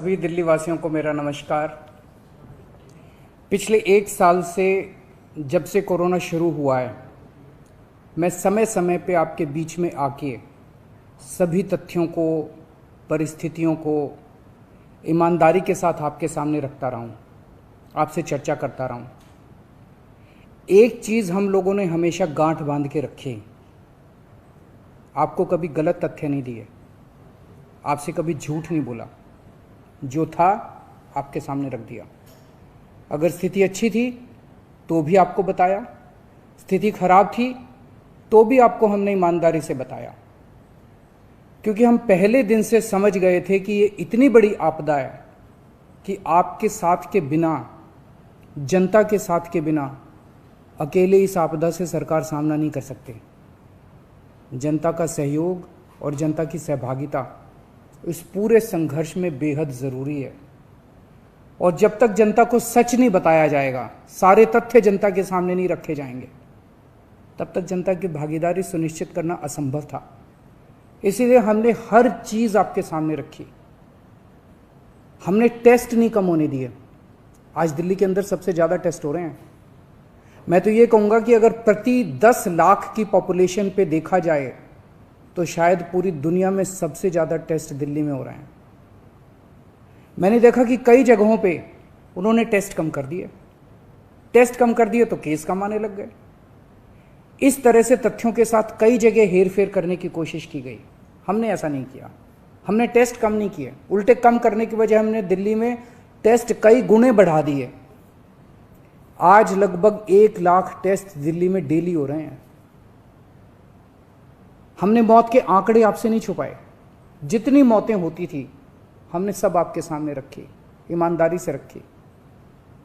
सभी दिल्ली वासियों को मेरा नमस्कार। पिछले एक साल से जब से कोरोना शुरू हुआ है, मैं समय समय पे आपके बीच में आके सभी तथ्यों को, परिस्थितियों को ईमानदारी के साथ आपके सामने रखता रहा हूँ, आपसे चर्चा करता रहा हूँ। एक चीज़ हम लोगों ने हमेशा गांठ बांध के रखी, आपको कभी गलत तथ्य नहीं दिए, आपसे कभी झूठ नहीं बोला, जो था आपके सामने रख दिया। अगर स्थिति अच्छी थी तो भी आपको बताया, स्थिति खराब थी तो भी आपको हमने ईमानदारी से बताया, क्योंकि हम पहले दिन से समझ गए थे कि ये इतनी बड़ी आपदा है कि आपके साथ के बिना, जनता के साथ के बिना अकेले इस आपदा से सरकार सामना नहीं कर सकती। जनता का सहयोग और जनता की सहभागिता इस पूरे संघर्ष में बेहद ज़रूरी है। और जब तक जनता को सच नहीं बताया जाएगा, सारे तथ्य जनता के सामने नहीं रखे जाएंगे, तब तक जनता की भागीदारी सुनिश्चित करना असंभव था। इसीलिए हमने हर चीज़ आपके सामने रखी। हमने टेस्ट नहीं कम होने दिए। आज दिल्ली के अंदर सबसे ज़्यादा टेस्ट हो रहे हैं। मैं तो ये कहूँगा कि अगर प्रति 10 लाख की पॉपुलेशन पे देखा जाए तो शायद पूरी दुनिया में सबसे ज़्यादा टेस्ट दिल्ली में हो रहे हैं। मैंने देखा कि कई जगहों पे उन्होंने टेस्ट कम कर दिए। टेस्ट कम कर दिए तो केस कम आने लग गए। इस तरह से तथ्यों के साथ कई जगह हेरफेर करने की कोशिश की गई। हमने ऐसा नहीं किया। हमने टेस्ट कम नहीं किए, उल्टे कम करने की वजह हमने दिल्ली में टेस्ट कई गुने बढ़ा दिए। आज लगभग 1 लाख टेस्ट दिल्ली में डेली हो रहे हैं। हमने मौत के आंकड़े आपसे नहीं छुपाए। जितनी मौतें होती थी हमने सब आपके सामने रखी, ईमानदारी से रखी।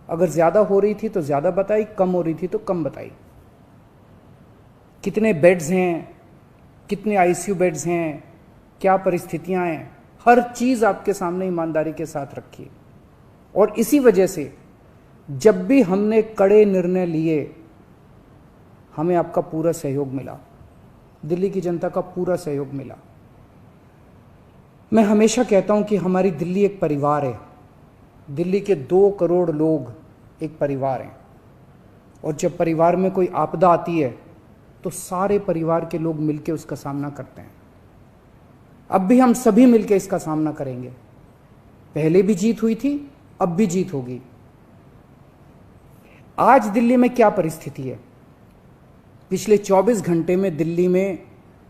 अगर ज़्यादा हो रही थी तो ज़्यादा बताई, कम हो रही थी तो कम बताई। कितने बेड्स हैं, कितने आईसीयू बेड्स हैं, क्या परिस्थितियां हैं, हर चीज़ आपके सामने ईमानदारी के साथ रखी। और इसी वजह से जब भी हमने कड़े निर्णय लिए, हमें आपका पूरा सहयोग मिला, दिल्ली की जनता का पूरा सहयोग मिला। मैं हमेशा कहता हूं कि हमारी दिल्ली एक परिवार है। दिल्ली के 2 करोड़ लोग एक परिवार हैं। और जब परिवार में कोई आपदा आती है तो सारे परिवार के लोग मिलकर उसका सामना करते हैं। अब भी हम सभी मिलकर इसका सामना करेंगे। पहले भी जीत हुई थी, अब भी जीत होगी। आज दिल्ली में क्या परिस्थिति है? पिछले 24 घंटे में दिल्ली में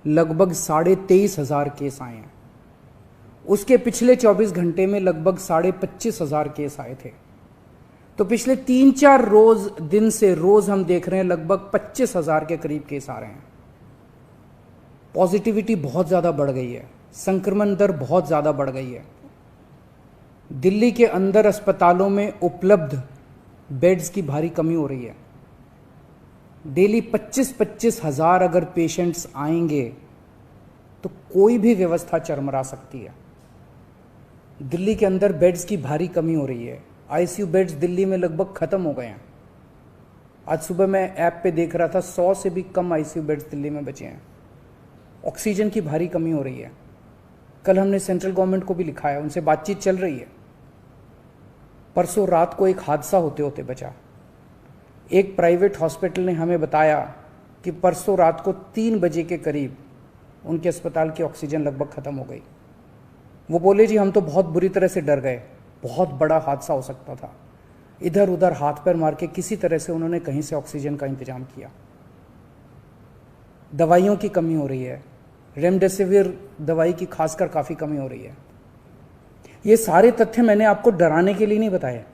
लगभग 23,500 केस आए हैं। उसके पिछले 24 घंटे में लगभग 25,500 केस आए थे। तो पिछले 3-4 दिन से रोज हम देख रहे हैं लगभग 25,000 के करीब केस आ रहे हैं। पॉजिटिविटी बहुत ज़्यादा बढ़ गई है, संक्रमण दर बहुत ज़्यादा बढ़ गई है। दिल्ली के अंदर अस्पतालों में उपलब्ध बेड्स की भारी कमी हो रही है। डेली 25-25 हज़ार अगर पेशेंट्स आएंगे तो कोई भी व्यवस्था चरमरा सकती है। दिल्ली के अंदर बेड्स की भारी कमी हो रही है। आईसीयू बेड्स दिल्ली में लगभग ख़त्म हो गए हैं। आज सुबह मैं ऐप पे देख रहा था 100 से भी कम आईसीयू बेड्स दिल्ली में बचे हैं। ऑक्सीजन की भारी कमी हो रही है। कल हमने सेंट्रल गवर्नमेंट को भी लिखा है, उनसे बातचीत चल रही है। परसों रात को एक हादसा होते होते बचा। एक प्राइवेट हॉस्पिटल ने हमें बताया कि परसों रात को 3 बजे के करीब उनके अस्पताल की ऑक्सीजन लगभग ख़त्म हो गई। वो बोले जी हम तो बहुत बुरी तरह से डर गए, बहुत बड़ा हादसा हो सकता था। इधर उधर हाथ पैर मार के किसी तरह से उन्होंने कहीं से ऑक्सीजन का इंतजाम किया। दवाइयों की कमी हो रही है, रेमडेसिविर दवाई की खासकर काफ़ी कमी हो रही है। ये सारे तथ्य मैंने आपको डराने के लिए नहीं बताए।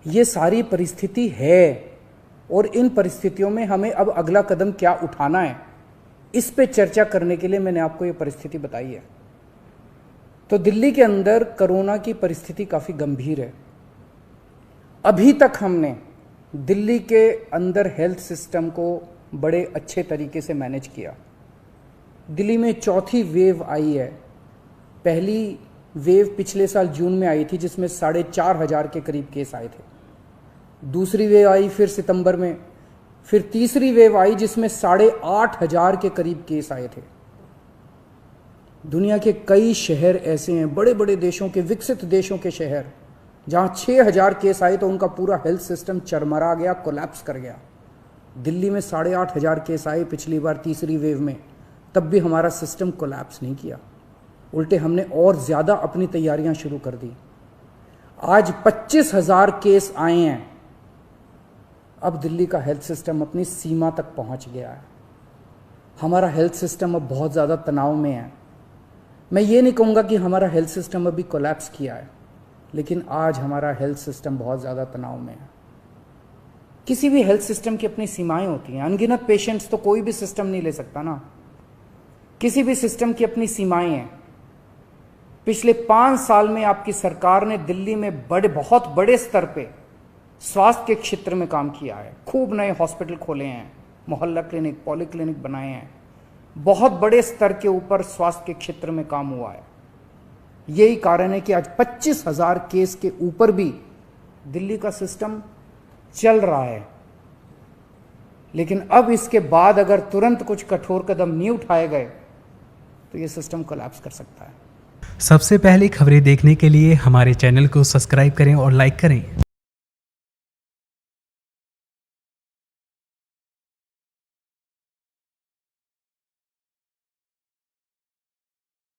ये सारी परिस्थिति है और इन परिस्थितियों में हमें अब अगला कदम क्या उठाना है, इस पे चर्चा करने के लिए मैंने आपको ये परिस्थिति बताई है। तो दिल्ली के अंदर कोरोना की परिस्थिति काफ़ी गंभीर है। अभी तक हमने दिल्ली के अंदर हेल्थ सिस्टम को बड़े अच्छे तरीके से मैनेज किया। दिल्ली में 4थी वेव आई है। पहली वेव पिछले साल जून में आई थी जिसमें 4,500 के करीब केस आए थे। दूसरी वेव आई फिर सितंबर में, फिर तीसरी वेव आई जिसमें 8,500 के करीब केस आए थे। दुनिया के कई शहर ऐसे हैं, बड़े बड़े देशों के, विकसित देशों के शहर, जहां 6000 केस आए तो उनका पूरा हेल्थ सिस्टम चरमरा गया, कोलैप्स कर गया। दिल्ली में 8500 केस आए पिछली बार तीसरी वेव में, तब भी हमारा सिस्टम कोलैप्स नहीं किया, उल्टे हमने और ज़्यादा अपनी तैयारियां शुरू कर दी। आज 25000 केस आए हैं। अब दिल्ली का हेल्थ सिस्टम अपनी सीमा तक पहुंच गया है। हमारा हेल्थ सिस्टम अब बहुत ज़्यादा तनाव में है। मैं ये नहीं कहूँगा कि हमारा हेल्थ सिस्टम अभी कोलैप्स किया है, लेकिन आज हमारा हेल्थ सिस्टम बहुत ज़्यादा तनाव में है। किसी भी हेल्थ सिस्टम की अपनी सीमाएं होती हैं। अनगिनत पेशेंट्स तो कोई भी सिस्टम नहीं ले सकता ना। किसी भी सिस्टम की अपनी सीमाएं हैं। पिछले 5 साल में आपकी सरकार ने दिल्ली में बहुत बड़े स्तर पे स्वास्थ्य के क्षेत्र में काम किया है। खूब नए हॉस्पिटल खोले हैं, मोहल्ला क्लिनिक, पॉली क्लिनिक बनाए हैं। बहुत बड़े स्तर के ऊपर स्वास्थ्य के क्षेत्र में काम हुआ है। यही कारण है कि आज 25000 केस के ऊपर भी दिल्ली का सिस्टम चल रहा है। लेकिन अब इसके बाद अगर तुरंत कुछ कठोर कदम नहीं उठाए गए तो ये सिस्टम कोलैप्स कर सकता है। सबसे पहले खबरें देखने के लिए हमारे चैनल को सब्सक्राइब करें और लाइक करें।